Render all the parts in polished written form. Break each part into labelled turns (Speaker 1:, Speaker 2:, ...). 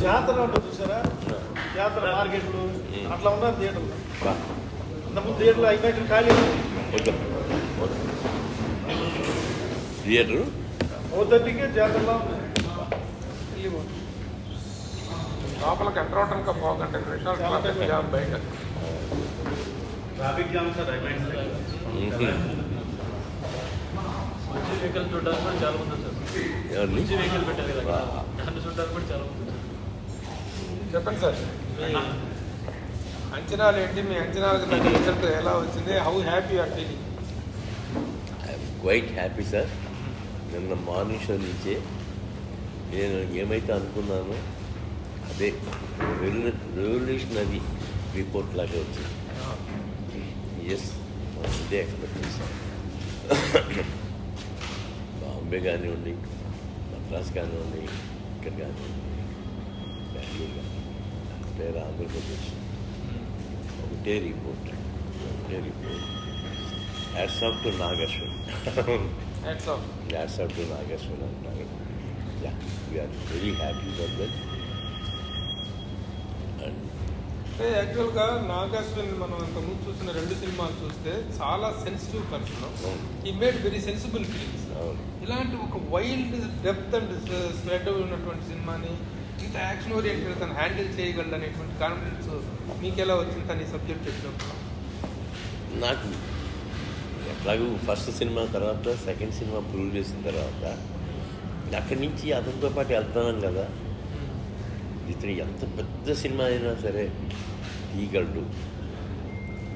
Speaker 1: జాతర ఉంటుంది చూసారా, జాతర మార్కెట్లు అట్లా ఉన్నారు థియేటర్లో. అంతకుముందు థియేటర్లో ఐమాక్స్ ఖాళీ
Speaker 2: థియేటర్
Speaker 1: 4:30కే జాతరలో ఉన్నాయి.
Speaker 3: లోపలికి ఎంటర్ అవడానికి పోగంట నిమిషాలు జామ్ బయట
Speaker 1: ట్రాఫిక్ జామ్ సార్. ఐమాక్స్ మంచి వెహికల్ చూడడానికి కూడా చాలా మంది సార్. మంచి వెహికల్ పెట్టారు కదా, దాన్ని చూడడానికి కూడా చాలా మంది.
Speaker 3: చెప్పండి సార్, మీ అంచనాలు ఏంటి? మీ అంచనాలకు తగ్గ రిజల్ట్ ఎలా వచ్చింది? How happy are feeling?
Speaker 2: I'm quite happy sir. నిన్న మార్నింగ్ షో నుంచే నేను ఏమైతే అనుకున్నానో అదే రెవల్యూషనరీ రిపోర్ట్ లాగా వచ్చింది. ఎస్, ఇదే ఎక్స్పెక్టేషన్. బాంబే కానివ్వండి, మద్రాస్ కానివ్వండి, ఇక్కడ కానివ్వండి, బెంగళూరు కానివ్వండి, పేరు ఆంధ్రప్రదేశ్, ఒకటే report. Hats off to Nageshwar. Hats off to Nageshwar అంటారు. Yeah, we're very happy for that. And
Speaker 3: యాక్చువల్గా నాగార్జున మనం అంతకుముందు చూసిన 2 సినిమాలు చూస్తే చాలా sensitive person. He made very sensible films. ఇలాంటి ఒక వైల్డ్ డెప్త్ అండ్ స్ప్రెడ్ ఉన్నటువంటి సినిమాని ఇంత యాక్షన్ ఓరియంటెడ్ తను హ్యాండిల్ చేయగలడు అనేటువంటి కాన్ఫిడెన్స్ మీకు ఎలా వచ్చింది తన ఈ సబ్జెక్ట్ చెప్పినప్పుడు?
Speaker 2: నాకు ఎట్లాగూ ఫస్ట్ సినిమా తర్వాత సెకండ్ సినిమా ప్రూవ్ చేసిన తర్వాత అక్కడి నుంచి అతనితో పాటు వెళ్తున్నాం కదా, ఇతను ఎంత పెద్ద సినిమా అయినా సరే తీయగలడు,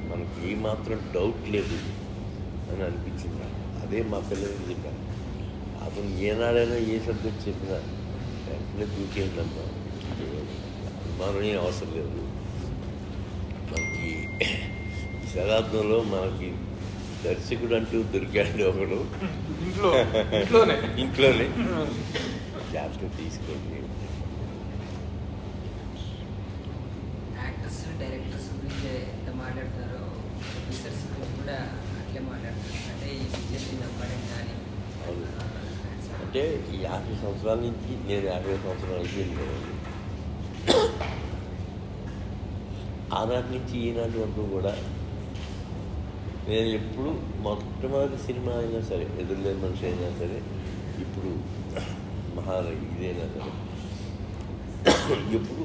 Speaker 2: మనకి ఏమాత్రం డౌట్ లేదు అని అనిపించింది. అదే మా పిల్లలకి చెప్పాను. అతను ఏనాడైనా ఏ సబ్జెక్ట్ చెప్పినా వెంటనే దూకేంటమ్మా, అనుమానమే అవసరం లేదు. మనకి ఈ శతాబ్దంలో మనకి దర్శకుడు అంటూ దొరికాడు ఒకడు ఇంట్లోనే జాగ్రత్త తీసుకోండి.
Speaker 4: యాక్టర్స్ డైరెక్టర్స్ గురించి ఎంత మాట్లాడతారో ప్రొడ్యూసర్స్ గురించి కూడా అట్లే మాట్లాడతారు. అంటే ఈ బిజినెస్ నమ్మడం కానీ
Speaker 2: అంటే ఈ 50 సంవత్సరాల నుంచి నేను 50 సంవత్సరాలు అయిపోయింది. ఆనాటి నుంచి ఈనాటి వరకు కూడా నేను ఎప్పుడు మొట్టమొదటి సినిమా అయినా సరే, ఎదురులేని మనిషి అయినా సరే, ఇప్పుడు ఇదైనా సరే, ఎప్పుడు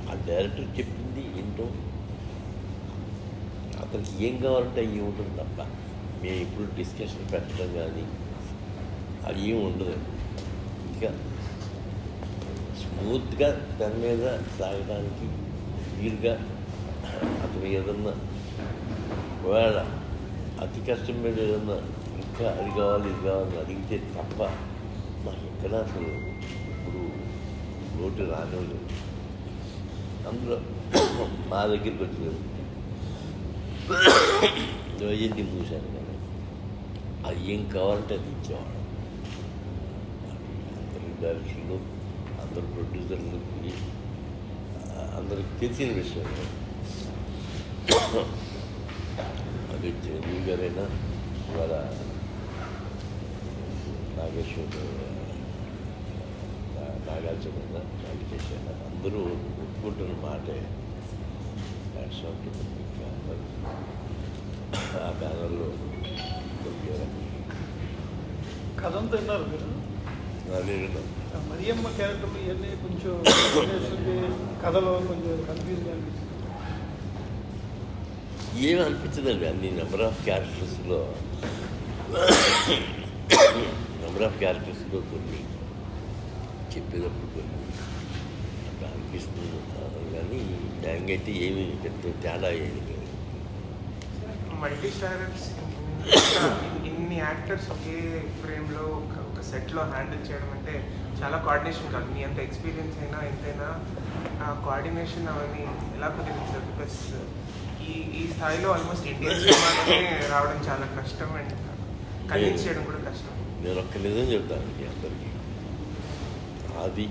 Speaker 2: ఆ డైరెక్టర్ చెప్పింది ఏంటో అతనికి ఏం కావాలంటే అవి ఉంటుంది తప్ప మేము ఇప్పుడు డిస్కషన్ పెట్టడం కానీ అది ఏమి ఉండదు. ఇంకా స్మూత్గా దాని మీద సాగడానికి వీలుగా అతను ఏదన్నా ఒకవేళ అతి కష్టం మీద ఏదన్నా ఇంకా అది కావాలి ఇది కావాలని అడిగితే తప్ప నాకు ఎక్కడ అసలు ఇప్పుడు లోటు రానివ్వలేదు. అందులో మా దగ్గరికి వచ్చేది వైజయంతి చూశాను కానీ అది ఏం కావాలంటే అది ఇచ్చేవాడు. అందరి డైరెక్షన్లు, అందరు ప్రొడ్యూసర్లకి అందరికి తెలిసిన విషయం. అది చిరంజీవి గారైనా ఇవాళ నాగార్జున వెంకటేష్ అయినా అందరూ ఒప్పుకుంటున్న మాటే ఆ బ్యానర్లో
Speaker 1: కథంతా విన్నారు మీరు?
Speaker 2: నేను
Speaker 1: మరియమ్మ క్యారెక్టర్లు ఇవన్నీ కొంచెం కథలో కొంచెం కన్ఫ్యూజ్గా అనిపిస్తుంది.
Speaker 2: ఏమి అనిపించదండి. అన్ని నెంబర్ ఆఫ్ క్యారెక్టర్స్లో కొన్ని చెప్పేటప్పుడు కొన్ని అట్లా అనిపిస్తుంది కానీ యాంగ్ అయితే ఏమి పెద్ద తేడా ఏమి లేదు.
Speaker 3: మల్టీ స్టారర్స్ ఇన్ని యాక్టర్స్ ఒకే ఫ్రేమ్లో ఒక సెట్లో హ్యాండిల్ చేయడం అంటే చాలా కోఆర్డినేషన్ కాదు. మీ అంత ఎక్స్పీరియన్స్ అయినా ఎంతైనా ఆ కోఆర్డినేషన్ అవన్నీ ఎలా కుదిరించారు? బికాస్ ఈ స్థాయిలో ఆల్మోస్ట్ ఇండియన్ సినిమాలోనే రావడం చాలా కష్టం అండ్ కన్విన్స్ చేయడం కూడా కష్టం.
Speaker 2: నేను ఒక్క నిజం చెప్తాను మీ అందరికీ. అది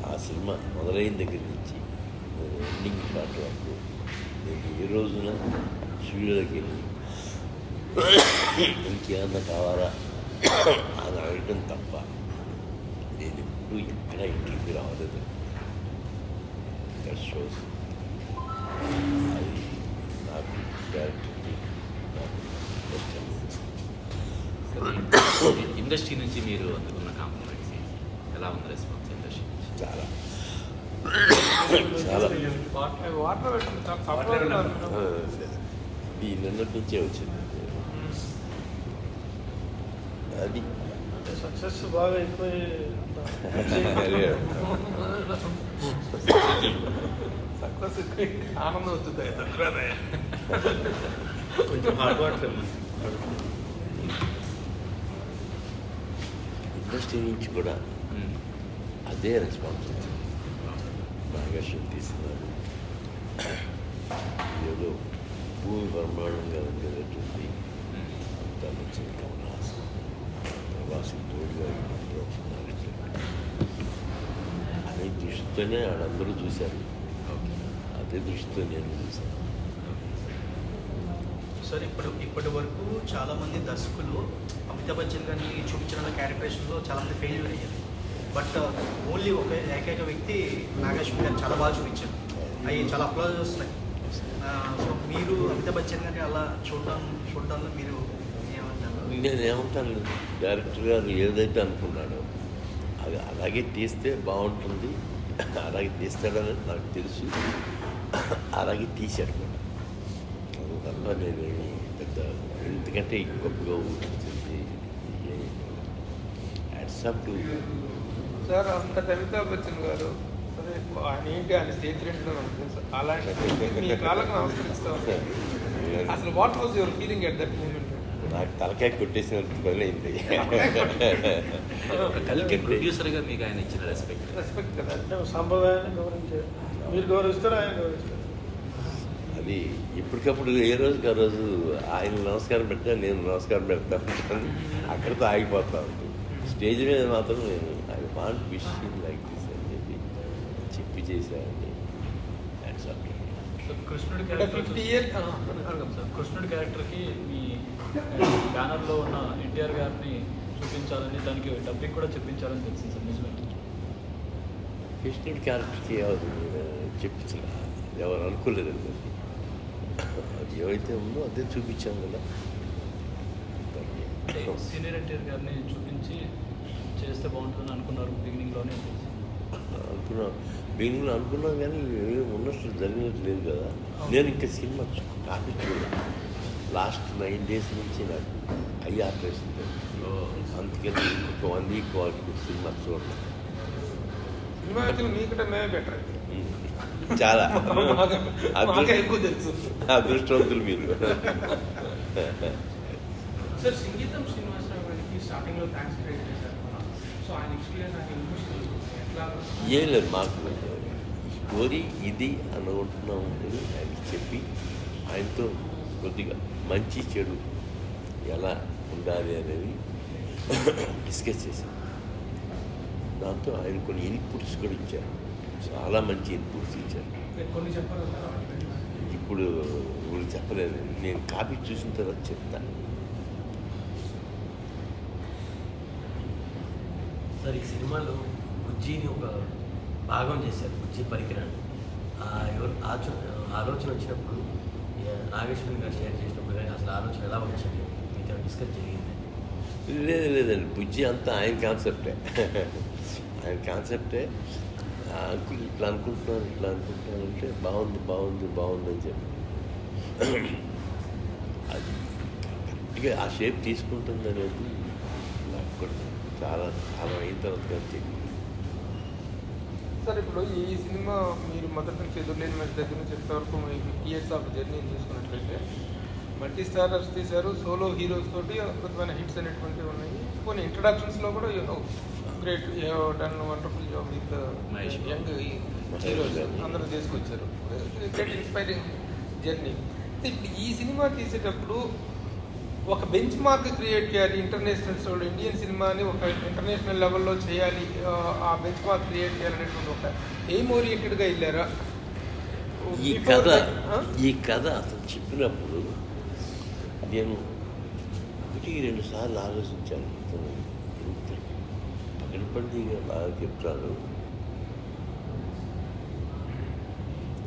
Speaker 2: ఆ సినిమా మొదలైన దగ్గర నుంచి ఎండింగ్ షాట్ వరకు నేను ఏ రోజున స్టూడియోలోకి వెళ్ళి ఇంకేమన్నా కావాలా అని అడగడం తప్ప నేను ఎప్పుడు ఎక్కడ ఇంటికి రావలేదు. దట్ షోస్ అది నాకు డైరెక్టర్కి నాకు ఇష్టం.
Speaker 5: ఇండస్ట్రీ నుంచి మీరు అందుకున్న కాంప్లిమెంట్స్ ఎలా ఉంది రెస్పాన్స్ ఇండస్ట్రీ నుంచి?
Speaker 2: చాలా చాలా
Speaker 3: వాటర్ పెట్టండి
Speaker 2: ఈ నిన్నటి నుంచే వచ్చింది. అది
Speaker 1: అంటే సక్సెస్ బాగా అయిపోయి
Speaker 3: సక్సెస్ ఆనందం వచ్చింది
Speaker 5: కొంచెం హార్డ్ వాటర్
Speaker 2: ఇండస్ట్రీ నుంచి కూడా అదే రెస్పాన్స్ వచ్చింది. నాగేశ్వరం తీసినారు, ఏదో భూమి బ్రహ్మాండంగా ఉండేటటువంటి అంతా నచ్చింది. కమల్ హాసన్ ప్రభాస్ తోడుగా అనే దృష్టితోనే వాళ్ళందరూ చూశారు. అదే దృష్టితో నేను చూశాను.
Speaker 6: సార్ ఇప్పటి వరకు చాలామంది దర్శకులు అమితాబ్ బచ్చన్ గారిని చూపించిన క్యారెక్టరేషన్లో చాలామంది ఫెయిల్యూర్ అయ్యారు. బట్ ఓన్లీ ఒక ఏకైక వ్యక్తి నాగేశ్వరి గారు చాలా బాగా చూపించారు. అవి చాలా అప్లాజ్ వస్తున్నాయి. సో మీరు అమితాబ్ బచ్చన్ గారిని అలా చూడడంలో మీరు ఏమంటారు?
Speaker 2: నేను ఏమంటాను, డైరెక్టర్ గారు ఏదైతే అనుకున్నాడో అది అలాగే తీస్తే బాగుంటుంది, అలాగే తీస్తాడని నాకు తెలుసు. అలాగే తీశాడు కూడా. అందువల్ల నేనేమి పెద్ద ఎందుకంటే గొప్పగా ఊహించింది యాడ్సప్ టు
Speaker 3: సార్. అంత అమితాబ్ బచ్చన్ గారు సరే ఆయన ఏంటి ఆయన స్టేజ్ రెంట్లో తెలుసు. అలాంటి మీ కాళ్ళకు నమస్కరిస్తాం. అసలు what was your feeling at that moment?
Speaker 2: నాకు తలకాయ కొట్టేసినంత పని అయింది.
Speaker 5: ఒక కలికి ప్రొడ్యూసర్గా మీకు ఆయన ఇచ్చిన
Speaker 3: రెస్పెక్ట్ కదా.
Speaker 1: అంటే సంప్రదాయాన్ని గౌరవించారు. మీరు గౌరవిస్తారు, ఆయన గౌరవిస్తారు.
Speaker 2: అది ఎప్పటికప్పుడు ఏ రోజుకి ఆ రోజు ఆయన నమస్కారం పెడతా, నేను నమస్కారం పెడతాను. అక్కడితో ఆగిపోతా ఉంటుంది. స్టేజ్ మీద మాత్రం నేను I want wish him like this అని చెప్పి చేశానండి.
Speaker 7: కృష్ణుడి
Speaker 3: అంటే 50 years
Speaker 7: కృష్ణుడి క్యారెక్టర్కి మీ బ్యానర్లో ఉన్న ఎన్టీఆర్ గారిని చూపించాలని, దానికి డబ్బింగ్ కూడా చెప్పించాలని తెలిసింది సార్, నిజమే?
Speaker 2: కృష్ణుడి క్యారెక్టర్కి ఎవరు చెప్పించలే, ఎవరు అనుకోలేదండి. అది ఏవైతే ఉందో అదే చూపించాం కదా.
Speaker 7: సీనియర్ ఎన్టీఆర్ గారిని చూపించి చేస్తే బాగుంటుందని అనుకున్నారు బిగినింగ్లోనే తెలిసింది.
Speaker 2: బిగినింగ్లో అనుకున్నాం కానీ ఏమి ఉన్నట్టు జరిగినట్టు లేదు కదా. నేను ఇంకా సినిమా కాపీ చూడాలి. లాస్ట్ 9 days నుంచి నాకు ఐ ఆపరేషన్. అందుకని ఇంకొక 1 week వాళ్ళకి సినిమా చూడాలి.
Speaker 3: సినిమా అయితే మీకంటే మేమే బెటర్.
Speaker 2: చాలా
Speaker 3: మాకే ఎక్కువ తెలుసు.
Speaker 2: అదృష్టవంతులు మీరు.
Speaker 3: సార్ సంగీతం శ్రీనివాసరావు గారికి స్టార్టింగ్లో థ్యాంక్స్ క్రియేట్ చేశారు. సో ఆయన ఎక్స్పీరియన్స్ నాకు ఎమోషనల్ ఎట్లా
Speaker 2: ఏం లేదు, మాకు స్టోరీ ఇది అనుకుంటున్నాం అని ఆయనకి చెప్పి ఆయనతో కొద్దిగా మంచి చెడు ఎలా ఉండాలి అనేది డిస్కస్ చేశాం. దాంతో ఆయన కొన్ని ఇన్పుట్స్ కూడా ఇచ్చారు, చాలా మంచి ఇన్పుట్స్ ఇచ్చారు.
Speaker 3: కొన్ని చెప్పారు
Speaker 2: ఇప్పుడు చెప్పలేదు, నేను కాపీ చూసిన తర్వాత చెప్తాను.
Speaker 8: సార్ ఈ సినిమాలో బుజ్జిని ఒక భాగం చేశారు, బుజ్జి పరికరాన్ని. ఎవరు ఆలోచన వచ్చినప్పుడు నాగేశ్వరి గారు షేర్ చేసినప్పుడు కానీ అసలు ఆలోచన ఎలా వచ్చింది మీతో డిస్కస్ జరిగింది?
Speaker 2: లేదండి, బుజ్జి అంతా ఆయన కాన్సెప్టే. ఆయన కాన్సెప్టే. అంకుల్ ఇట్లా అనుకుంటున్నాను అంటే బాగుంది అని చెప్పి అది కరెక్ట్గా ఆ షేప్ తీసుకుంటుంది అనేది నాకు కూడా చాలా కాలం అయిన తర్వాత తెలియదు.
Speaker 3: సార్ ఇప్పుడు ఈ సినిమా మీరు మొదటి నుంచి ఎదురులేని మంచి దగ్గర నుంచి ఎంతవరకు మీ 50 years ఆఫ్ జర్నీ చూసుకున్నట్లయితే మల్టీ స్టారర్స్ తీశారు, సోలో హీరోస్ తోటి అద్భుతమైన హిట్స్ అనేటువంటివి ఉన్నాయి. కొన్ని ఇంట్రడక్షన్స్లో కూడా great done wonderful job with young heroes అందరూ తీసుకొచ్చారు. Great inspiring journey. ఇప్పుడు ఈ సినిమా తీసేటప్పుడు ఒక బెంచ్ మార్క్ క్రియేట్ చేయాలి, ఇంటర్నేషనల్ ఇండియన్ సినిమాని ఒక ఇంటర్నేషనల్ లెవెల్లో చేయాలి, ఆ బెంచ్ మార్క్ క్రియేట్ చేయాలనేటువంటి ఒక ఎయిమ్ ఓరియంటెడ్గా వెళ్ళారా?
Speaker 2: ఈ కథ అతను చెప్పినప్పుడు నేను 1-2 సార్లు ఆలోచించాను. ఇతను ఎంత ఓపెన్లీగా బాగా చెప్తారు.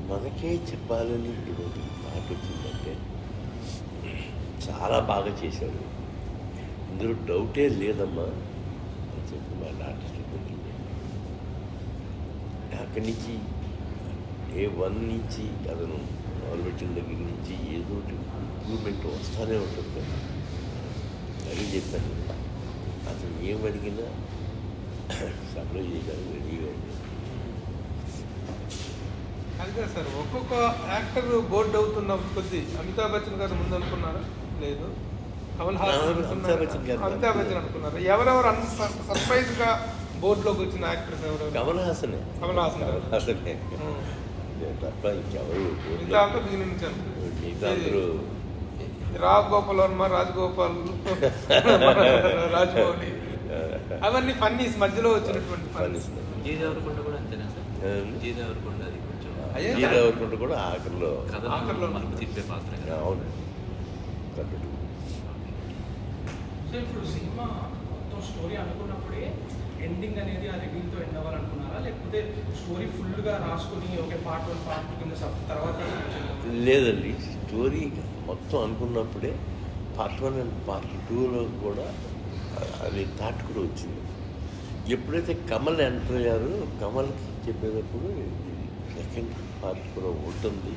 Speaker 2: మనకే చెప్పాలని ఈరోజు మాట వచ్చిందంటే చాలా బాగా చేశాడు, ఇందులో డౌటే లేదమ్మా అని చెప్పి మా డాక్టర్ దగ్గరికి అక్కడి నుంచి A1 నుంచి అతను మొదలుపెట్టిన దగ్గర నుంచి ఏదో ఇంప్రూవ్మెంట్ వస్తూనే ఉంటుంది కదా. అది చెప్పాను, అతను ఏం అడిగినా సప్లై చేయడానికి రెడీగా ఉంది.
Speaker 3: అంతే సార్, ఒక్కొక్క యాక్టర్ బోర్డు అవుతున్న కొద్ది అమితాబ్ బచ్చన్ గారు ముందు అనుకున్నారా? లేదు. కమల్ హాసన్
Speaker 2: అమితాబ్ బచ్చన్ గారు
Speaker 3: అమితాబ్ బచ్చన్ అనుకున్నారు. ఎవరెవరు సర్ప్రైజ్ గా బోర్డులోకి వచ్చిన యాక్టర్స్ ఎవరు?
Speaker 2: కమల్ హాసనే
Speaker 3: కమల్ హాసన్ గారు.
Speaker 2: కమల్ హాసనే తప్ప ఇంకెవరు
Speaker 3: మిగతా అంతా బిగినింగ్ నుంచి
Speaker 2: మిగతా అందరూ
Speaker 3: రామ్ గోపాల్ వర్మ, రాజగోపాల్, రాజమౌళి, అవన్నీ ఫన్నీస్ మధ్యలో వచ్చినటువంటి ఫన్నీస్.
Speaker 5: జీ దేవరకొండ కూడా అంతేనా సార్? జీ దేవరకొండ అది కొంచెం
Speaker 2: జీరావరకుంట కూడా ఆఖరిలో
Speaker 5: కథలో మలుపు తిప్పే పాత్ర కదా.
Speaker 2: అవును కరెక్ట్.
Speaker 9: సో ఇప్పుడు సినిమా మొత్తం స్టోరీ అనుకున్నప్పుడే ఎండింగ్ అనేది ఆ రివ్యూతో ఎండ్ అవ్వాలనుకున్నారా, లేకపోతే స్టోరీ ఫుల్గా రాసుకుని ఓకే పార్ట్ 1 పార్ట్ 2 కింద తర్వాత?
Speaker 2: లేదండి, స్టోరీ మొత్తం అనుకున్నప్పుడే పార్ట్ 1 అండ్ పార్ట్ 2లో కూడా అది థాట్ కూడా వచ్చింది. ఎప్పుడైతే కమల్ ఎంటర్ అయ్యారో కమల్కి చెప్పేటప్పుడు సెకండ్ పార్ట్ కూడా ఉంటుంది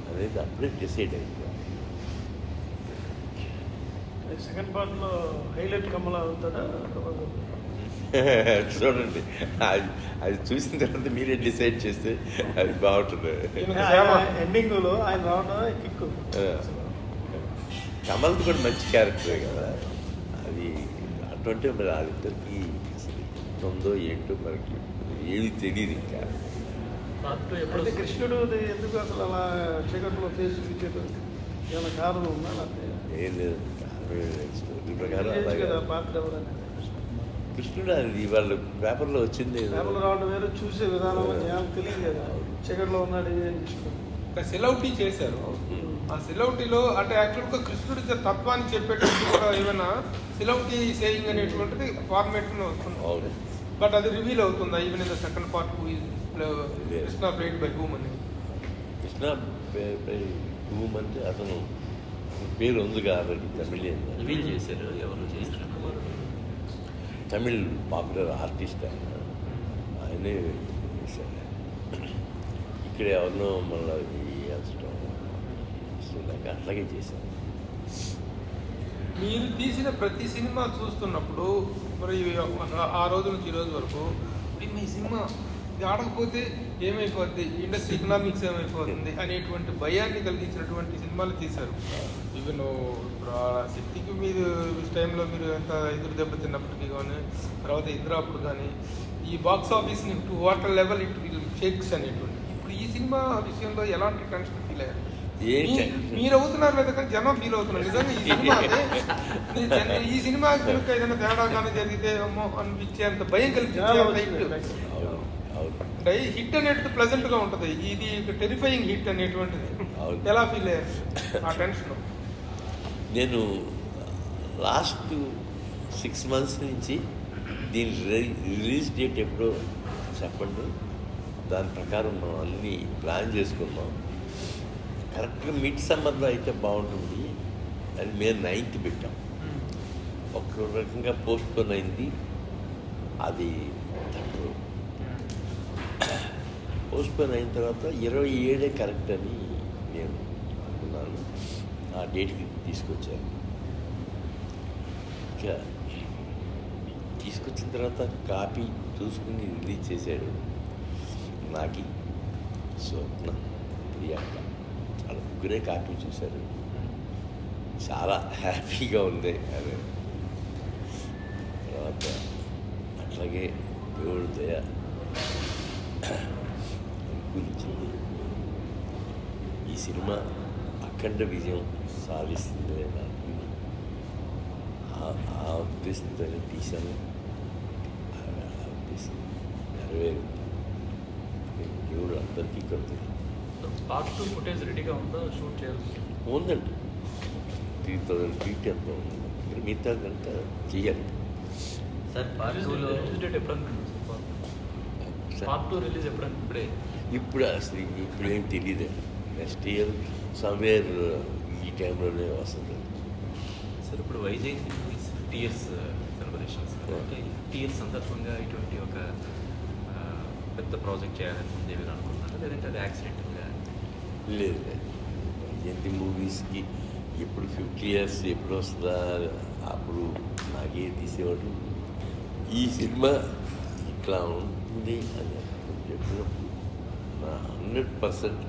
Speaker 2: అనేది అప్పుడే డిసైడ్ అయింది.
Speaker 1: సెకండ్ పార్ట్లో హైలైట్ కమల అవుతాడా?
Speaker 2: చూడండి, అది చూసిన తర్వాత మీరే డిసైడ్ చేస్తే అది బాగుంటుంది.
Speaker 1: ఎండింగ్లో ఆయన రావడం కిక్కు.
Speaker 2: కమల్ది కూడా మంచి క్యారెక్టరే కదా అది. అటువంటి మరి వాళ్ళిద్దరికి ఉందో ఏంటో మనకి ఏది తెలియదు ఇంకా.
Speaker 1: అంటే కృష్ణుడు ఎందుకు అసలు అలా చీకట్లో ఫేస్ చూపించేది ఏమైనా కారణం ఉందా?
Speaker 2: ఏం లేదు, స్టోరీ ప్రకారం అలాగే
Speaker 1: కదా పాత్ర ఎవరనేది.
Speaker 2: కృష్ణుడు అది వాళ్ళు పేపర్లో వచ్చింది.
Speaker 1: పేపర్లో రావడం వేరే, చూసే విధానం ఏమైనా తెలియదు కదా. చీకట్లో ఉన్నాడు ఏం తీసుకుంటాం.
Speaker 3: ఒక సెలవుటీ చేశారు. ఆ సెలవుటీలో అంటే యాక్చువల్గా కృష్ణుడి తత్వాన్ని చెప్పేటప్పుడు కూడా ఏమైనా సెలవుటీ సేయింగ్ అనేటువంటిది ఫార్మేట్లో వస్తుంది. బట్ అది రివీల్ అవుతుందా even in the second part Krishna played by whom అని?
Speaker 2: కృష్ణ బై హూమ్ అంటే అతను పేరు ఉంది కాబట్టి తమిళియన్
Speaker 5: రివీల్ చేశారు ఎవరు చేశారు?
Speaker 2: తమిళ్ పాపులర్ ఆర్టిస్ట్ ఆయనే చేశారు. ఇక్కడ ఎవరినో మళ్ళీ అట్లాగే చేశారు.
Speaker 3: మీరు తీసిన ప్రతి సినిమా చూస్తున్నప్పుడు మరి ఆ రోజు నుంచి ఈ రోజు వరకు మీ సినిమా ఇది ఆడకపోతే ఏమైపోద్ది, ఇండస్ట్రీ ఎకనామిక్స్ ఏమైపోతుంది అనేటువంటి భయాన్ని కలిగించినటువంటి సినిమాలు తీశారు. ఈవెన్ ఇప్పుడు శక్తికి మీరు టైంలో మీరు ఎంత ఎదురు దెబ్బతిన్నప్పటికీ కానీ, తర్వాత ఇంద్రాప్పుడు కానీ ఈ బాక్స్ ఆఫీస్ని to water level it will shakes అనేటువంటి. ఇప్పుడు ఈ సినిమా విషయంలో ఎలాంటి టెన్షన్ ఫీల్ అయ్యారు? మీరు అవుతున్నారు లేదా కానీ జనం ఫీల్ అవుతున్నారు. నిజంగా ఈ సినిమా ఈ సినిమా ఏదైనా తేడా కానీ జరిగితే ఏమో అనిపించేంత భయం కలిగించే అంటే హిట్ అనేది ప్లెజెంట్ గా ఉంటుంది. ఇది టెరిఫైయింగ్ హిట్ అనేటువంటిది ఎలా ఫీల్ అయ్యారు ఆ టెన్షన్?
Speaker 2: నేను లాస్ట్ 6 months నుంచి దీని రిలీజ్ డేట్ ఎప్పుడో చెప్పండి, దాని ప్రకారం మనం అన్నీ ప్లాన్ చేసుకున్నాం. కరెక్ట్గా మిడ్ సమ్మర్లో అయితే బాగుంటుంది అని మేము 9th పెట్టాం. ఒక రకంగా పోస్ట్పోన్ అయింది. అది పోస్ట్పోన్ అయిన తర్వాత 27 కరెక్ట్ అని నేను అనుకున్నాను. ఆ డేట్కి తీసుకొచ్చాను. ఇంకా తీసుకొచ్చిన తర్వాత కాపీ చూసుకుని రిలీజ్ చేశాడు. నాకి, స్వప్న, ప్రియాంక వాళ్ళ ముగ్గురే కాపీ చూశారు. చాలా హ్యాపీగా ఉంది అని. తర్వాత అట్లాగే దేవుడి దయ గురించింది. ఈ సినిమా అఖండ విజయం సాధిస్తుంది అని అనుకుని ఆ ఉద్దేశంతోనే తీశాను. ఆ ఉద్దేశం నెరవేరింది. దేవుడు అందరికీ కలుగుతుంది.
Speaker 7: పార్ట్ 2 ఫుటేజ్ రెడీగా ఉందో షూట్ చేయాలి?
Speaker 2: ఉందండి, 3000 feet ఎంత ఉంది. మిగతా కనుక చేయాలి.
Speaker 8: సార్ పార్ట్ టూలో
Speaker 7: రిలీజ్ డేట్ ఎప్పుడు అనుకుంటున్నారు సార్? పార్ట్ 2 రిలీజ్ ఎప్పుడు అనుకుంటే
Speaker 2: ఇప్పుడు అసలు ఇప్పుడు ఏం తెలియదు. నెక్స్ట్ ఇయర్ సమ్వేర్ ఈ టైంలోనే వస్తుంది.
Speaker 5: సార్ ఇప్పుడు వైజాగ్ 50 ఇయర్స్ సెలబ్రేషన్స్ అంటే 50 ఇయర్స్ సందర్భంగా ఇటువంటి ఒక పెద్ద ప్రాజెక్ట్ చేయాలని ముందే మీరు అనుకున్నారు, లేదంటే అది యాక్సిడెంటల్గా?
Speaker 2: లేదు వైజయంతి మూవీస్కి ఇప్పుడు 50 ఇయర్స్ ఎప్పుడు వస్తుందా అప్పుడు నాకే తీసేవాడు. ఈ సినిమా ఇట్లా ఉంటుంది అని చెప్పినప్పుడు నా 100%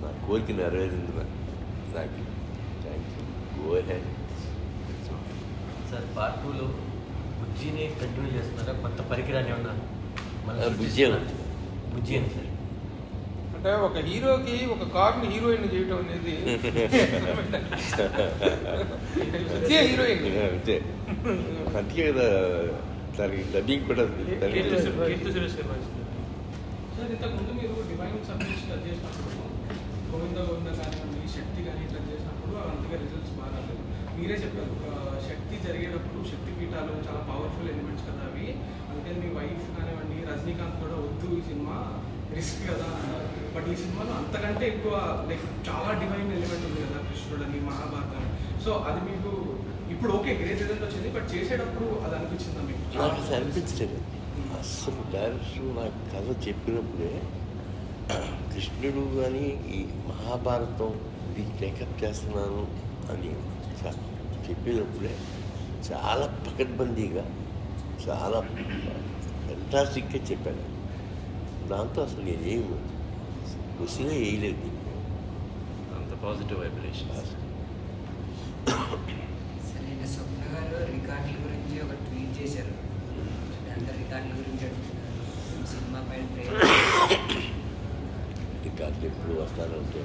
Speaker 2: నా కోరిక నెరవేరింది. నాకు thank you. Go head.
Speaker 8: Sir part టూలో బుజ్జిని కంటిన్యూ చేస్తున్నారా, కొత్త పరికరాన్ని ఏమన్నా
Speaker 2: బుజ్జి
Speaker 8: బుజ్జి అని సార్.
Speaker 3: అంటే ఒక హీరోకి ఒక కార్ని హీరోయిన్ చేయటం అనేది హీరోయిన్
Speaker 2: అంతే. అందుకే కదా దానికి డబ్బింగ్ కూడా
Speaker 7: కీర్తి సురేష్ గారు వాయిస్.
Speaker 9: సార్ ఇంతకుముందు మీరు డివైన్ సబ్జెక్ట్స్ టచ్ చేసినప్పుడు గోవింద కానివ్వండి, శక్తి కానీ టచ్ చేసినప్పుడు అంతగా రిజల్ట్స్ బాగా రాలేదు. మీరే చెప్పారు శక్తి జరిగేటప్పుడు శక్తి పీఠాలు చాలా పవర్ఫుల్ ఎలిమెంట్స్ కదా అవి, అందుకని మీ వైఫ్ కానివ్వండి రజనీకాంత్ కూడా వద్దు ఈ సినిమా రిస్క్ కదా అన్నారు. బట్ ఈ సినిమాలో అంతకంటే ఎక్కువ లైక్ చాలా డివైన్ ఎలిమెంట్ ఉంది కదా, కృష్ణుడు అని మహాభారతం. సో అది మీకు ఇప్పుడు ఓకే గ్రేట్ రిజల్ట్ వచ్చింది, బట్ చేసేటప్పుడు అది అనిపించిందా మీకు?
Speaker 2: నాకు అసలు అనిపించలేదు. అస్సలు డైరెక్టర్ నాకు కథ చెప్పినప్పుడే కృష్ణుడు అని ఈ మహాభారతం ఇది టేకప్ చేస్తున్నాను అని చెప్పినప్పుడే చాలా పకడ్బందీగా చాలా ఫెంటాస్టిక్గా చెప్పాను. దాంతో అసలు నేనేం క్వశ్చనే వేయలేదు.
Speaker 5: అంత పాజిటివ్ వైబ్రేషన్.
Speaker 4: సరే నేను స్వప్న గారు రికార్డుల గురించి ఒక ట్వీట్ చేశారు. అందరు రికార్డుల గురించి అడుగుతున్నారు, సినిమా పైన
Speaker 2: రికార్డులు ఎప్పుడు వస్తానంటే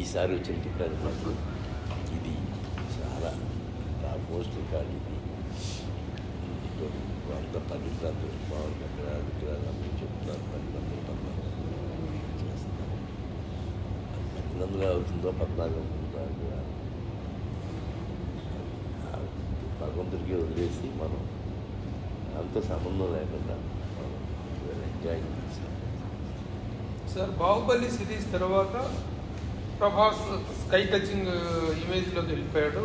Speaker 2: ఈసారి వచ్చిన రికార్డు మాకు ఇది చాలా ఆల్మోస్ట్ రికార్డు. ఇది 110 రికార్డు మామూలుగా విగ్రహాలు అందరూ చెప్తున్నారు 12 చేస్తున్నారు. 12 అవుతుందో 14 అవుతుందో భగవంతుడికి వదిలేసి మనం అంత సంబంధం లేకుండా మనం ఎంజాయ్ చేస్తాం.
Speaker 3: సార్ బాహుబలి సిరీస్ తర్వాత ప్రభాస్ స్కై టచింగ్ ఇమేజ్లోకి వెళ్ళిపోయాడు.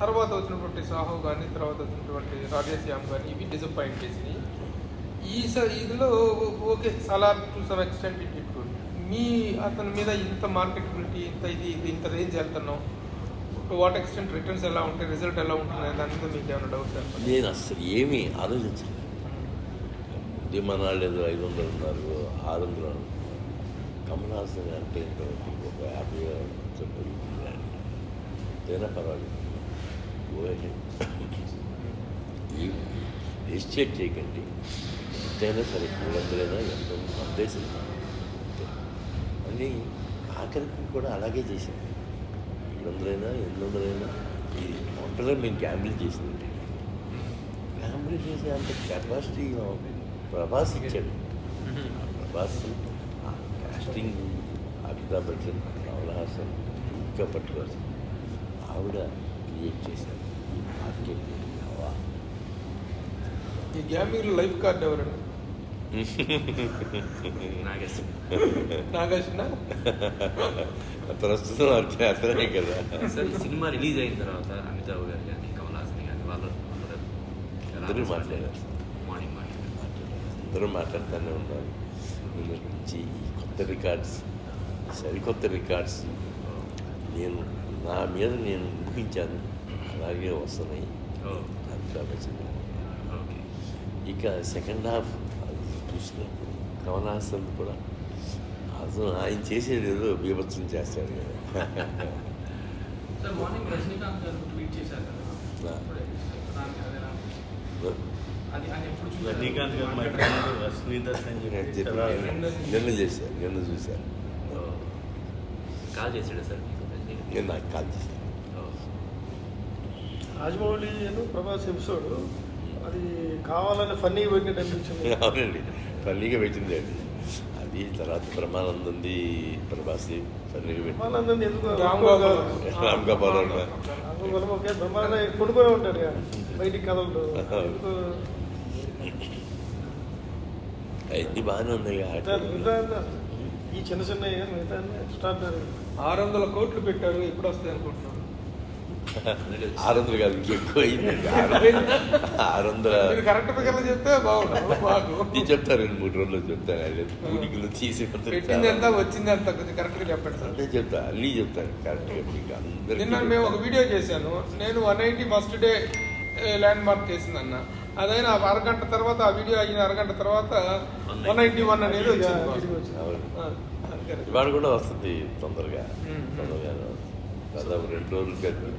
Speaker 3: తర్వాత వచ్చినటువంటి సాహు కానీ తర్వాత వచ్చినటువంటి రాజేశ్యామ్ కానీ ఇవి డిసప్పాయింట్ చేసినాయి. ఇదిలో okay Salaar to some extent it good. మీ అతని మీద ఇంత మార్కెటబిలిటీ ఇంత రేంజ్ వెళ్తున్నాం, టు వాట్ ఎక్స్టెంట్ రిటర్న్స్ ఎలా ఉంటాయి, రిజల్ట్ ఎలా ఉంటుంది దాని మీద మీకు ఏమైనా డౌట్?
Speaker 2: నేను అసలు ఏమీ ఆలోచించలేదు. ఉద్యమనాళ్ళు ఏదో 500 ఉన్నారు, 600 ఉన్నారు. కమల్ హాసన్ అంటే ఒక 50 చెప్పింది కానీ ఏదైనా పర్వాలేదు. ఎస్టేట్ చేయకండి, ఎంతైనా సరే 200 ఎంతో ఉద్దేశం అని ఆఖరికి కూడా అలాగే చేశాను. 700 800 ఇది టోటల్గా మేము గ్యాంబ్లింగ్ చేసింది. గ్యాంబ్లింగ్ చేసే అంత కెపాసిటీ ప్రభాస్ ఇచ్చాడు. ప్రభాస్ కాస్టింగ్ అమితాబ్ బచ్చన్, కమల్ హాసన్, ఇంకా పట్టుకోవాలి ఆవిడ క్రియేట్ చేశారు ఈ మార్కెట్ హవా.
Speaker 3: ఈ గ్యామింగ్ లైఫ్ కార్డ్ ఎవరండి? నాగేశ్వర
Speaker 2: ప్రస్తుతం అతనే కదా.
Speaker 5: సార్ ఈ సినిమా రిలీజ్ అయిన తర్వాత అమితాబ్ గారు కానీ కమల్ హాసన్ కానీ వాళ్ళు
Speaker 2: అందరూ మాట్లాడారు.
Speaker 5: మార్నింగ్
Speaker 2: అందరూ మాట్లాడుతూనే ఉన్నారు. దీని గురించి కొత్త రికార్డ్స్, సరికొత్త రికార్డ్స్ నేను నా మీద నేను ఊహించాను అలాగే వస్తున్నాయి. అమితాబ్ బచ్చన్
Speaker 5: ఓకే.
Speaker 2: ఇక సెకండ్ హాఫ్ అది చూసినప్పుడు కమల్ హాసన్ కూడా అసలు ఆయన చేసేది ఏదో బీభత్సం చేస్తాడు కదా.
Speaker 9: సార్ మార్నింగ్ రజనీకాంత్ గారు ట్వీట్ చేశారు కదా, అది ఆయన ఎప్పుడు చూసారు?
Speaker 8: రజనీకాంత్ గారు మై ఫ్రెండ్ రశ్మిదత్ అని చెప్పి
Speaker 2: నిన్న చేశారు, నిన్న చూశారు.
Speaker 5: కాల్ చేసాడు సార్ మీకు?
Speaker 2: నేను నాకు కాల్ చేశాను.
Speaker 1: రాజమౌళి ప్రభాస్ ఎపిసోడ్ అది కావాలని ఫన్నీ పెట్టినట్టు అనిపించింది.
Speaker 2: అవునండి, ఫన్నీగా పెట్టింది అది. అది తర్వాత బ్రహ్మానందంది ప్రభాస్ ఫన్నీగా పెట్టింది.
Speaker 1: బ్రహ్మానందం ఎందుకు
Speaker 3: రామ్ గోపాల్
Speaker 2: రామ్ గోపాల్
Speaker 1: ఆ అందువల్ల ఒకే బ్రహ్మాండ కొనుక్కొని ఉంటాడు కదా బయటికి కథలు
Speaker 2: ఇది బాగానే ఉన్నాయి
Speaker 1: మిగతా ఈ చిన్న చిన్న మిగతా ఎక్స్ట్రాడినరీ
Speaker 3: 600 కోట్లు పెట్టారు, ఎప్పుడు వస్తాయి అనుకుంటున్నాను?
Speaker 2: 600 కాదు ఇంకెక్కువ అయిందండి. 600
Speaker 3: మీరు కరెక్ట్ ఫిగర్లు చెప్తే బాగుంటుంది మాకు.
Speaker 2: నేను చెప్తాను 2-3 రోజుల్లో చెప్తాను. కూడికలు తీసి
Speaker 3: పెట్టింది ఎంత వచ్చింది ఎంత కొంచెం కరెక్ట్గా చెప్పండి సార్.
Speaker 2: అంటే చెప్తాను, అన్నీ చెప్తాను కరెక్ట్గా మీకు
Speaker 3: నిన్న
Speaker 2: అందరికీ.
Speaker 3: మేము ఒక వీడియో చేశాను, నేను 180 ఫస్ట్ డే ల్యాండ్ మార్క్ చేసిందన్న, అదైనా అరగంట తర్వాత ఆ వీడియో అయిన అరగంట తర్వాత 191 అనేది వచ్చింది.
Speaker 2: అవును.
Speaker 3: అందుకని.
Speaker 2: ఇవాళ కూడా వస్తుంది తొందరగా.
Speaker 3: మ్మ్.
Speaker 2: తొందరగానే వస్తుంది. దాదాపు 2 రోజులు కలిపి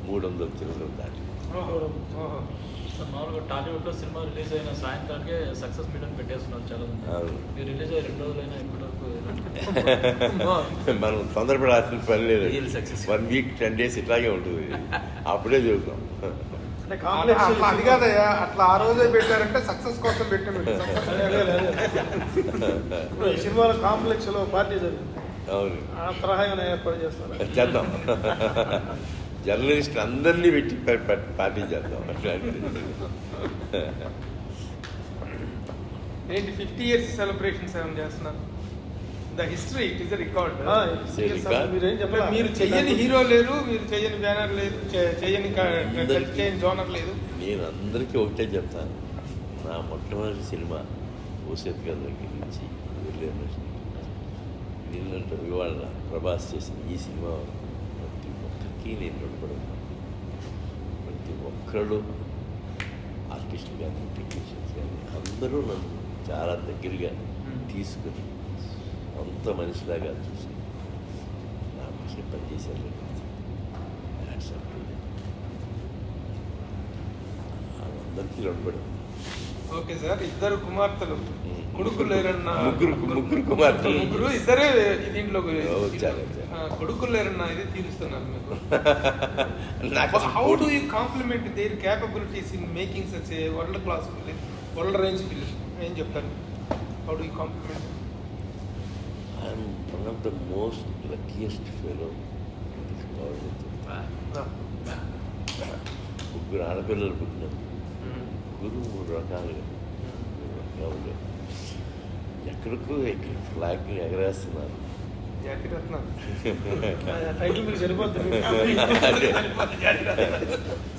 Speaker 2: 300 చిల్లరలు దాటి.
Speaker 3: ఓహో.
Speaker 7: సార్ మామూలుగా టాలీవుడ్లో సినిమా రిలీజ్ అయిన సాయంత్రానికే సక్సెస్ మీట్ అని పెట్టేస్తున్నారు చాలా మంది.
Speaker 2: అవును.
Speaker 7: మీరు రిలీజ్ అయ్యి 2 రోజులైనా ఇప్పటివరకు
Speaker 2: మనం తొందరపడాల్సిన పని లేదు.
Speaker 5: Real success.
Speaker 2: 1 వీక్ 10 days ఇట్లాగే ఉంటుంది. అప్పుడే చూద్దాం.
Speaker 1: అంటే
Speaker 3: అట్లా
Speaker 1: కాంప్లెక్స్
Speaker 3: అది కాదయ్యా, అట్లా ఆ రోజే పెట్టారంటే సక్సెస్ కోసం పెట్టాము.
Speaker 1: ఈ సినిమాలో కాంప్లెక్స్ లో పార్టీ జరిగింది,
Speaker 2: అవును,
Speaker 1: ఆ తరహా ఏమైనా ఏర్పాటు చేస్తారు.
Speaker 2: చేద్దాం. జర్నలిస్ట్ అందరినీ పెట్టి పార్టీ చేద్దాం.
Speaker 3: ఏంటి 50 years సెలబ్రేషన్స్ ఏమైనా చేస్తున్నారు? The history it is record.
Speaker 1: మీరేం చెప్పాలి?
Speaker 3: మీరు చెయ్యని హీరో లేరు, మీరు చెయ్యని బ్యానర్ లేదు, చెయ్యని జోనర్ లేదు.
Speaker 2: నేను అందరికీ ఒకటే చెప్తాను, నా మొట్టమొదటి సినిమా భూసేత్ గారి దగ్గర నుంచి నిన్నంటే ఇవాళ ప్రభాస్ చేసిన ఈ సినిమా ప్రతి ఒక్కరికి నేను రుణపడుతున్నాను. ప్రతి ఒక్కళ్ళు ఆర్టిస్టులు కానీ టెక్నీషియన్స్ కానీ అందరూ నన్ను చాలా దగ్గరగా తీసుకుని అంత మనిషిలాగా చూసి నా కోసం పనిచేశారు. అందరికీ రుణపడి.
Speaker 3: ఓకే సార్, ఇద్దరు కుమార్తెలు, కొడుకులు లేరన్న.
Speaker 2: ముగ్గురు కుమార్తెలు.
Speaker 3: ముగ్గురు, ఇద్దరే దీంట్లో
Speaker 2: చాలా.
Speaker 3: కొడుకులు లేరన్న ఇది తీరుస్తున్నారు మీకు.
Speaker 2: నాకు
Speaker 3: how do you compliment their capabilities in making such a world class film, world range film? ఏం చెప్తారు? How do you compliment?
Speaker 2: I'm one of the most luckiest fellow in this world. ముగ్గురు ఆడపిల్లలు పుట్టినారు. ముగ్గురు 3 రకాలుగా ఎక్కడికో ఫ్లాగ్ని ఎగరేస్తున్నారు.
Speaker 3: జాతిరత్నం.
Speaker 1: టైటిల్ మీకు సరిపోతుంది.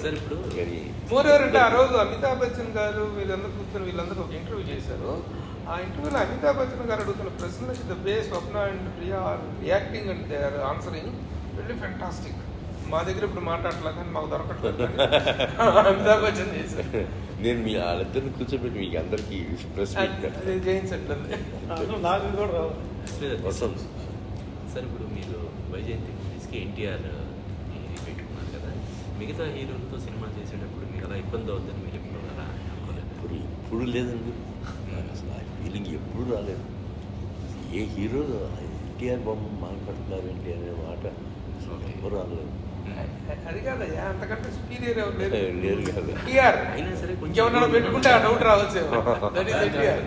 Speaker 5: Sir ఇప్పుడు
Speaker 2: కానీ
Speaker 3: మోరెవర్ అంటే ఆ రోజు అమితాబ్ బచ్చన్ గారు వీళ్ళందరూ కూర్చొని వీళ్ళందరూ ఒక ఇంటర్వ్యూ చేశారు. ఆ ఇంటర్వ్యూలో అమితాబ్ బచ్చన్ గారు అడుగుతున్న ప్రశ్నలకి ద బే Swapna and Priya are reacting and they are answering very fantastic. మా దగ్గర ఇప్పుడు మాట్లాడలే కానీ మాకు దొరకట్లేదు. అమితాబ్ బచ్చన్ చేశారు.
Speaker 2: నేను మీ వాళ్ళిద్దరిని కూర్చోబెట్టి మీకు అందరికీ ప్రశ్న
Speaker 3: చేయించట్లేదు.
Speaker 1: నాకు కూడా రావాలి.
Speaker 2: వస్తుంది.
Speaker 5: సార్ ఇప్పుడు మీరు వైజయంతి మూవీస్కి ఎన్టీఆర్ పెట్టుకున్నారు కదా, మిగతా హీరోలతో సినిమా చేసేటప్పుడు మీకు అలా ఇబ్బంది అవుతుందని మీరు ఎప్పుడు అలా అనుకోలేదు?
Speaker 2: ఎప్పుడు లేదండి, నాకు అసలు ఆ ఫీలింగ్ ఎప్పుడు రాలేదు. ఏ హీరో ఎన్టీఆర్ బొమ్మ మాట్లాడుతున్నారు ఏంటి అనే మాట ఎప్పుడు రాలేదు.
Speaker 3: అది కాదయ్యా, అంతకంటే సుపీరియర్ ఎవరు లేరు.
Speaker 2: లేరు కాదు.
Speaker 3: ఎన్టీఆర్
Speaker 5: అయినా సరే కొంచెం
Speaker 3: ఇంకెవరన్నా పెట్టుకుంటే ఆ డౌట్ రావచ్చు. That is NTR.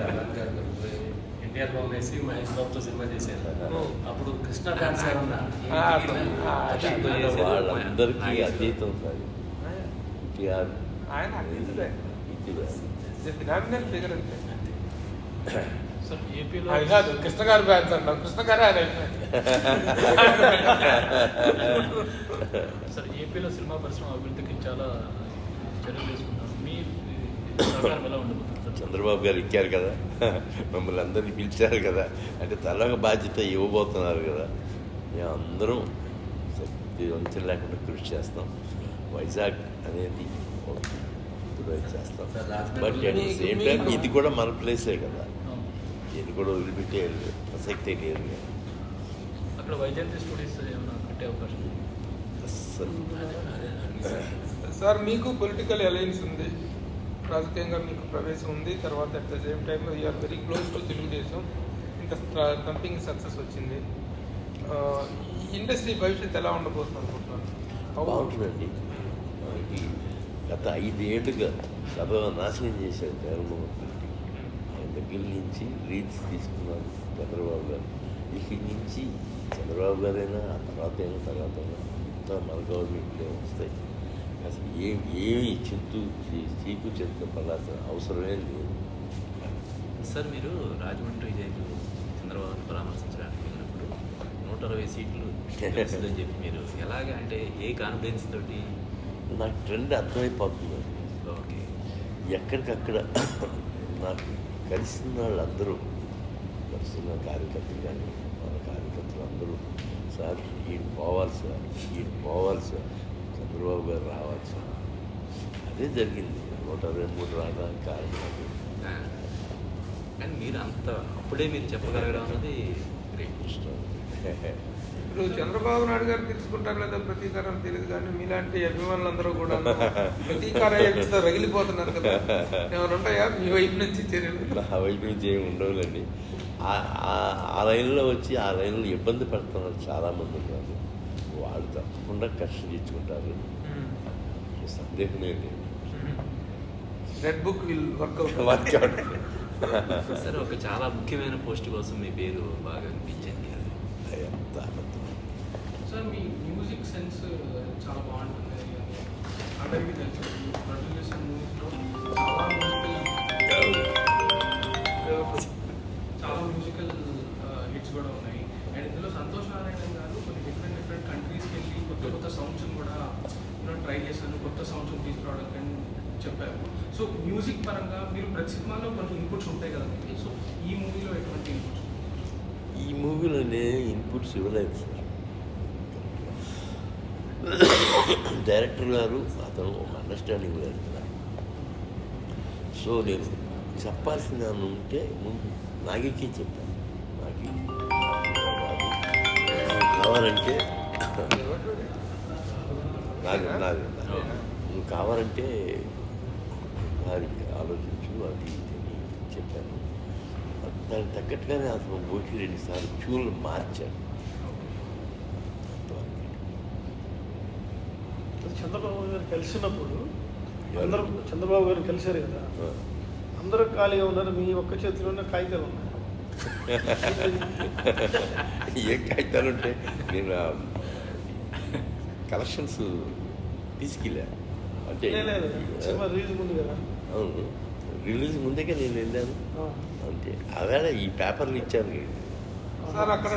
Speaker 10: NTR Babu వేసి మహేష్ బాబుతో సినిమా చేశారు. అప్పుడు కృష్ణ ఫ్యాన్స్
Speaker 2: వాళ్ళందరికీ అతీతం సార్ ఎన్టీఆర్.
Speaker 3: ఆయన అతీతుడే. ఫినామినల్ ఫిగర్ అంతే.
Speaker 7: సార్ ఏపీలో
Speaker 3: అది కాదు కృష్ణ గారు ఫ్యాన్స్ అంటాం, కృష్ణ గారే ఆయన.
Speaker 7: సార్ ఏపీలో సినిమా పరిశ్రమ అభివృద్ధికి చాలా చర్యలు తీసుకుంటారు. మీ సహకారం ఎలా ఉండబోతుంది సార్?
Speaker 2: చంద్రబాబు గారు ఇచ్చారు కదా, మమ్మల్ని అందరినీ పిలిచారు కదా, అంటే తలొక బాధ్యత ఇవ్వబోతున్నారు కదా, మేము అందరం శక్తి వంచన లేకుండా కృషి చేస్తాం. వైజాగ్ అనేది చేస్తాం. But at the same time ఇది కూడా మన ప్లేసే కదా, ఇది కూడా వదిలిపెట్టే ప్రసక్తే లేదు కదా.
Speaker 7: అక్కడ వైజయంతి స్టూడియోస్ ఏమైనా పెట్టే అవకాశం ఉంది?
Speaker 2: అస్సలు
Speaker 3: సార్ మీకు పొలిటికల్ అలయన్స్ ఉంది, రాజకీయంగా మీకు ప్రవేశం ఉంది. తర్వాత at the same time you are very close to Telugu Desam. ఇంత కంపెనీ సక్సెస్ వచ్చింది. ఇండస్ట్రీ భవిష్యత్తు ఎలా ఉండబోతుంది అనుకుంటున్నాను?
Speaker 2: బాగుంటుందండి. మనకి గత 5 ఏళ్ళుగా సర్వనాశనం చేశారు జగన్మోహన్ రెడ్డి. ఆయన దగ్గర నుంచి రీచ్ తీసుకున్నారు చంద్రబాబు గారు. ఇక్కడి నుంచి చంద్రబాబు గారైనా ఆ తర్వాత అయినా అంతా మన గవర్నమెంట్లో వస్తాయి. అసలు ఏమి చీకు చింత పడాల్సిన అవసరమే లేదు.
Speaker 5: సార్ మీరు రాజమండ్రి జైలు చంద్రబాబుని పరామర్శించడానికి వెళ్ళినప్పుడు 160 సీట్లు గెలుస్తుందని చెప్పి మీరు ఎలాగ అంటే ఏ కాన్ఫిడెన్స్ తోటి?
Speaker 2: నాకు ట్రెండ్ అర్థమైపోతుంది.
Speaker 5: ఓకే.
Speaker 2: ఎక్కడికక్కడ నాకు కలిసిన వాళ్ళందరూ, కలిసిన కార్యకర్తలు కానీ మన కార్యకర్తలు అందరూ, సార్ ఈయన పోవాలి సార్, ఈయన పోవాలి సార్, చంద్రబాబు గారు రావాలి సార్. అదే జరిగింది. 123 రావడానికి కారణం అది.
Speaker 5: కానీ మీరు అంత అప్పుడే మీరు చెప్పగలగడం అన్నది గ్రేట్.
Speaker 2: ఇష్టం.
Speaker 3: ఇప్పుడు చంద్రబాబు నాయుడు గారు తీసుకుంటారు లేదా ప్రతీకారం తెలియదు, కానీ మీలాంటి అభిమానులందరూ కూడా ప్రతీకార యజ్ఞతో రగిలిపోతున్నారు కదా, ఏమైనా ఉంటాయా మీ వైపు నుంచి చర్యలు?
Speaker 2: నా వైపు నుంచి ఏమి ఉండవులండి. ఆ లైన్లో వచ్చి ఆ లైన్లో ఇబ్బంది పడుతున్నారు చాలామంది ఉన్నారు. వాళ్ళు తప్పకుండా కష్టం తెచ్చుకుంటారు, సందేహమే లేదు.
Speaker 3: Red book will work out.
Speaker 5: Sir ఒక చాలా ముఖ్యమైన పోస్ట్ కోసం మీ పేరు బాగా అనిపించింది.
Speaker 2: ఎంత
Speaker 9: సార్ మీ మ్యూజిక్ సెన్స్ చాలా బాగుంటుంది. అందరికీ తెలుసు ప్రొడ్యూస్ చేసిన మూవీస్లో చాలా మ్యూజికల్ హిట్స్ కూడా ఉన్నాయి. అండ్ ఇందులో సంతోష్ నారాయణ గారు కొన్ని డిఫరెంట్ కంట్రీస్కి వెళ్ళి కొత్త సౌండ్స్ని కూడా ట్రై చేశాను, కొత్త సౌండ్స్ని తీసుకురావడానికి అని చెప్పారు. సో మ్యూజిక్ పరంగా మీరు ప్రతి సినిమాలో కొంచెం ఇన్పుట్స్ ఉంటాయి కదండి. సో ఈ మూవీలో ఎటువంటి ఇన్పుట్స్?
Speaker 2: ఈ మూవీలోనే ఇన్పుట్స్ ఇవ్వలేదు సార్. డైరెక్టర్ గారు అతను ఒక అండర్స్టాండింగ్ లేదు కదా. సో నేను చెప్పాల్సిన ఉంటే ముందు నాగికే చెప్పాను. నాగి కావాలంటే నువ్వు కావాలంటే వారి ఆలోచించు అది అని చెప్పాను. దానికి తగ్గట్టుగానే అతను 1-2 సార్లు ట్యూన్లు మార్చాడు.
Speaker 1: చంద్రబాబు గారు కలిసినప్పుడు అందరూ చంద్రబాబు గారు కలిశారు కదా, అందరూ ఖాళీగా ఉన్నారు, మీ ఒక్క చేతిలోనే కాగితాలు ఉన్నాయి.
Speaker 2: ఏ కాగితాలు ఉంటే నేను కలెక్షన్స్ తీసుకెళ్ళా. అంటే
Speaker 1: సినిమా రిలీజ్ ముందు కదా.
Speaker 2: అవును, రిలీజ్ ముందుగా నేను వెళ్ళాను. అంటే అవేళ ఈ పేపర్లు ఇచ్చాను
Speaker 3: సార్. అక్కడ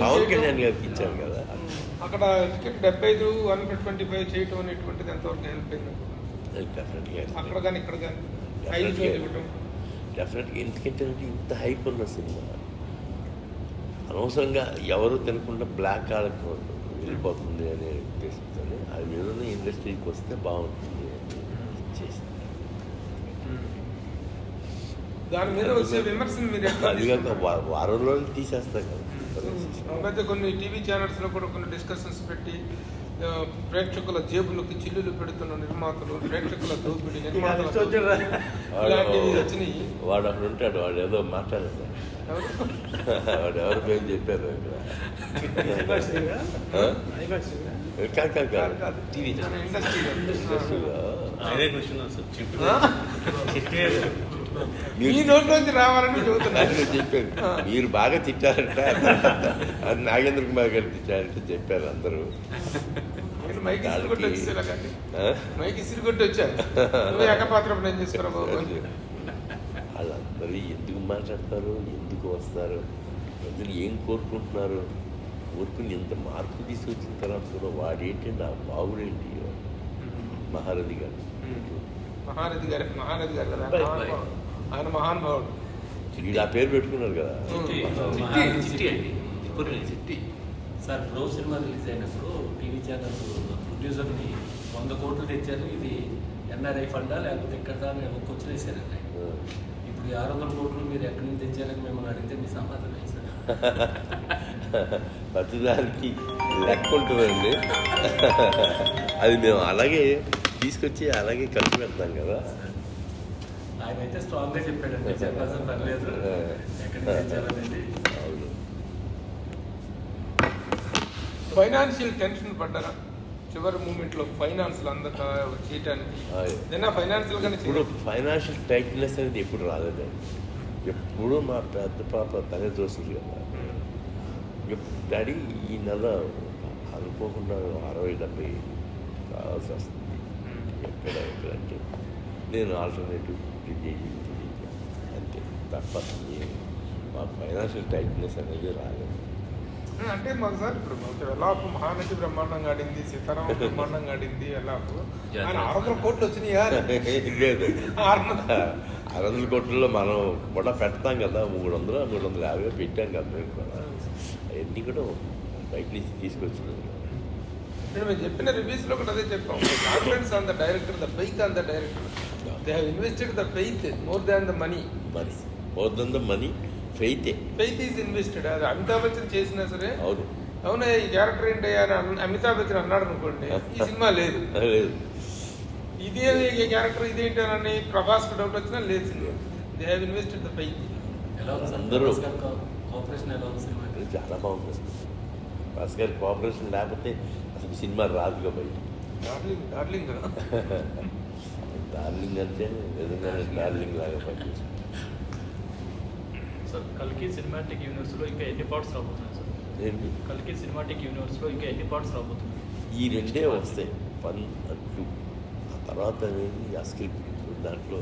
Speaker 2: పవన్ కళ్యాణ్ గారికి ఇచ్చాను కదా.
Speaker 3: అక్కడ టికెట్ 75, 125 చేయటం అనేటువంటిది ఎంతవరకు హెల్ప్ అయింది?
Speaker 2: డెఫినెట్గా
Speaker 3: అక్కడ కానీ ఇక్కడ కానీ
Speaker 2: డెఫినెట్గా. ఎందుకంటే ఇంత హైప్ ఉన్న సినిమా అనవసరంగా ఎవరు తినకుండా బ్లాక్ ఆడకు వెళ్ళిపోతుంది అనే ఉద్దేశంతో అది ఏదైనా ఇండస్ట్రీకి వస్తే బాగుంటుంది అని చేసింది.
Speaker 3: దాని మీద వచ్చే విమర్శలు మీరు
Speaker 2: అది కాక వారం రోజులు తీసేస్తాం కదా.
Speaker 3: మధ్య కొన్ని టీవీ ఛానల్స్లో కూడా కొన్ని డిస్కషన్స్ పెట్టి ప్రేక్షకుల జేబులకి చిల్లులు పెడుతున్న నిర్మాతలు, ప్రేక్షకుల దోపిడీ నిర్మాతలు వచ్చినాయి.
Speaker 2: వాడు అక్కడ ఉంటాడు, వాడు ఏదో మాట్లాడాడు. వాడు ఎవరి పేరు చెప్పారు
Speaker 3: మీ నోట్లోంచి రావాలని చెబుతున్నారు.
Speaker 2: చెప్పారు. మీరు బాగా తిట్టారంట, అది నాగేంద్ర కుమార్ గారు తిట్టారంటే చెప్పారు అందరూ.
Speaker 3: మైకి సిరిగొట్టి వచ్చారు. ఏకపాత్ర ఏం చేసుకురా బాబు.
Speaker 2: వాళ్ళందరూ ఎందుకు మాట్లాడతారు, ఎందుకు వస్తారు, ప్రజలు ఏం కోరుకుంటున్నారు, కోరుకుని ఎంత మార్పు తీసుకొచ్చిన తర్వాత కూడా వాడేంటండి ఆ బావుడేంటి మహారథి గారు.
Speaker 3: మహారథి గారు కదా ఆయన మహానుభావుడు.
Speaker 2: వీళ్ళు ఆ పేరు పెట్టుకున్నారు కదా.
Speaker 10: సార్ బ్రో సినిమా రిలీజ్ అయినప్పుడు టీవీ ఛానల్ ప్రొడ్యూసర్ని 100 కోట్లు తెచ్చారు, ఇది ఎన్ఆర్ఐ ఫండా లేకపోతే ఎక్కడ అని ఒక క్వశ్చన్ వేశారండి. ఇప్పుడు 600 కోట్లు మీరు ఎక్కడి నుంచి తెచ్చారని మిమ్మల్ని అడిగితే మీ సమాధానం సార్?
Speaker 2: ప్రతిదానికి లెక్క ఉంటుందండి. అది మేము అలాగే తీసుకొచ్చి అలాగే ఖర్చు పెడతాం కదా.
Speaker 10: ఆయన అయితే స్ట్రాంగ్గా చెప్పాడండి, చెప్పాల్సిన పర్లేదు ఎక్కడికి తెచ్చారనేది.
Speaker 2: అవును.
Speaker 3: ఫైనాన్షియల్ టెన్షన్ పడ్డారా చివరి మూమెంట్లో ఫైనాన్షియల్ అందక చేయటానికి? ఫైనాన్షియల్ గానే
Speaker 2: ఇప్పుడు ఫైనాన్షియల్ టైట్నెస్ అనేది ఎప్పుడు రాలేదండి. ఎప్పుడు మా పెద్ద పాప తనే చూస్తుంది కదా. డాడీ ఈ నెల అనుకోకుండా 60-70 కావాల్సి వస్తుంది. ఎక్కడంటే నేను ఆల్టర్నేటివ్ అంతే తప్ప మాకు ఫైనాన్షియల్ టైట్నెస్ అనేది రాలేదు.
Speaker 3: అంటే మాకు సార్ ఇప్పుడు మాకు ఎలాపు మహానటి బ్రహ్మాండంగా ఆడింది, సీతారామ బ్రహ్మాండంగా ఆడింది, ఎలాపు ఆయన 600 కోట్లు వచ్చినాయా?
Speaker 2: లేదు 600 కోట్లలో మనం కూడా పెడతాం కదా, 300-350 పెట్టాం కదా మేము కూడా. అవన్నీ కూడా బయట నుంచి తీసుకొచ్చినాం.
Speaker 3: నేను మేము చెప్పిన రివ్యూస్లో కూడా అదే చెప్పాం. Confidence on the director, the faith on the director. They have invested the faith more than the money.
Speaker 2: More than the money ఫెయితే.
Speaker 3: Faith is invested. అది అమితాబ్ బచ్చన్ చేసినా సరే
Speaker 2: అవును
Speaker 3: అవునా ఈ క్యారెక్టర్ ఏంటి అని అమితాబ్ బచ్చన్ అన్నాడు అనుకోండి, ఈ సినిమా లేదు.
Speaker 2: లేదు
Speaker 3: ఇదే క్యారెక్టర్ ఇదేంటి అని ప్రభాస్కి డౌట్ వచ్చినా లేదు cinema. They have invested the faith.
Speaker 10: ఎలా ఉంది సార్
Speaker 2: అందరూ
Speaker 10: కోఆపరేషన్ ఎలా ఉంది సినిమా?
Speaker 2: చాలా బాగుంటుంది. భాస్ గారి కోఆపరేషన్ లేకపోతే అసలు సినిమా రాదుగా బయట.
Speaker 3: డార్లింగ్ కదా.
Speaker 2: డార్లింగ్ అంటే నిజంగా డార్లింగ్ లాగా పనిచేస్తుంది.
Speaker 7: సార్ కల్కి సినిమాటిక్ యూనివర్స్లో ఇంకా ఎన్ని పార్ట్స్ రాబోతున్నాయి సార్?
Speaker 2: ఏంటి
Speaker 7: కల్కి సినిమాటిక్ యూనివర్స్లో ఇంకా ఎన్ని పార్ట్స్ రాబోతున్నాయి?
Speaker 2: ఈ రెండే వస్తాయి, 1 and 2. ఆ తర్వాత అనేది ఆ స్క్రిప్ట్ దాంట్లో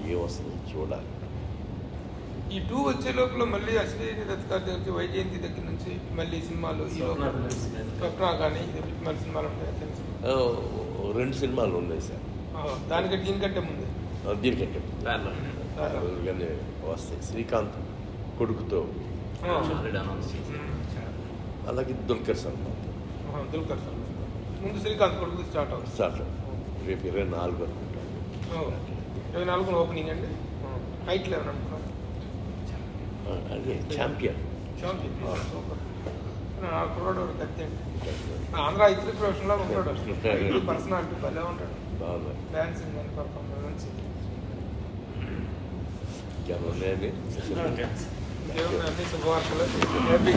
Speaker 2: ఏ వస్తుందో చూడాలి.
Speaker 3: ఈ 2 వచ్చే లోపల మళ్ళీ అశ్విని దత్ గారి దగ్గర వైజయంతి దగ్గర నుంచి మళ్ళీ సినిమాలు ఈ లోపల స్వప్న కానీ ఇది మళ్ళీ సినిమాలు ఉంటాయి తెలుసు.
Speaker 2: 2 సినిమాలు ఉన్నాయి సార్.
Speaker 3: దానికంటే దీనికంటే ముందు
Speaker 2: దీనికంటే కానీ వస్తాయి. శ్రీకాంత్ కొడుకుతో,
Speaker 5: ఆల్రెడీ అనౌన్స్ చేసి
Speaker 2: అలాగే దుల్కర్ సల్మాన్
Speaker 3: దుల్కర్ సార్ ముందు శ్రీకాంత్ కొడుకు స్టార్ట్ అవుతుంది.
Speaker 2: స్టార్ట్ రేపు 24 అనుకుంటాను.
Speaker 3: 24 ఓపెనింగ్ అండి. హైట్ లెవెల్ అనుకున్నాను.
Speaker 2: అదే ఛాంపియన్.
Speaker 3: సూపర్. కుర్రాడు కత్తి అండి. ఆంధ్ర ఇతర ప్రొఫెషన్లో ఉంటాడు. పర్సనాలిటీ భలే ఉంటాడు.
Speaker 2: బాగుంది.
Speaker 3: డాన్సింగ్ కానీ పర్ఫార్మెన్స్
Speaker 2: ఇంకేమన్నాయండి?
Speaker 3: దేవుని అన్ని శుభవార్తలు హ్యాపీ